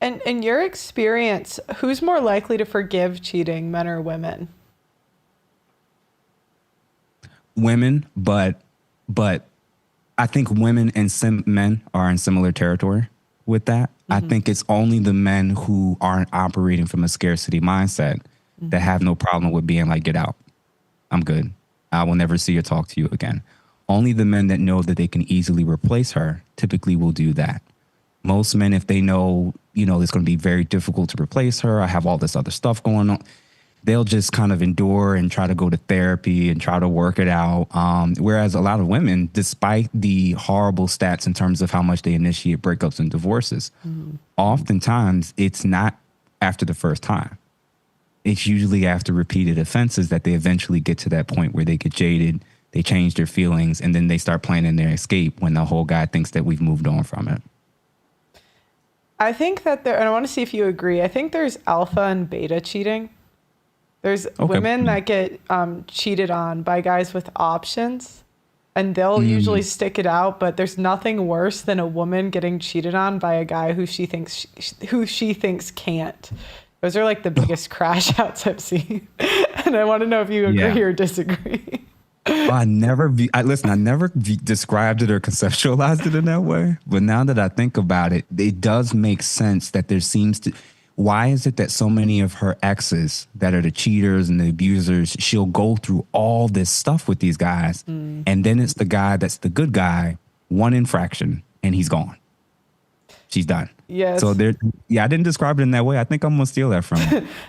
And in your experience, who's more likely to forgive cheating, men or women? Women, but I think women and men are in similar territory with that. I Mm-hmm. think it's only the men who aren't operating from a scarcity mindset that Mm-hmm. have no problem with being like, get out. I'm good. I will never see or talk to you again. Only the men that know that they can easily replace her typically will do that. Most men, if they know, it's going to be very difficult to replace her, I have all this other stuff going on, they'll just kind of endure and try to go to therapy and try to work it out. Whereas a lot of women, despite the horrible stats in terms of how much they initiate breakups and divorces, Mm-hmm. oftentimes it's not after the first time. It's usually after repeated offenses that they eventually get to that point where they get jaded, they change their feelings, and then they start planning their escape when the whole guy thinks that we've moved on from it. I think that and I want to see if you agree. I think there's alpha and beta cheating. There's Okay. women that get cheated on by guys with options, and they'll usually Mm, stick it out. But there's nothing worse than a woman getting cheated on by a guy who she thinks can't. Those are like the biggest crash outs I've seen, and I want to know if you yeah. agree or disagree. I never described it or conceptualized it in that way. But now that I think about it, it does make sense that there seems to. Why is it that so many of her exes that are the cheaters and the abusers, she'll go through all this stuff with these guys, Mm. and then it's the guy that's the good guy, one infraction, and he's gone. She's done. So Yes. there, yeah, I didn't describe it in that way. I think I'm gonna steal that from you.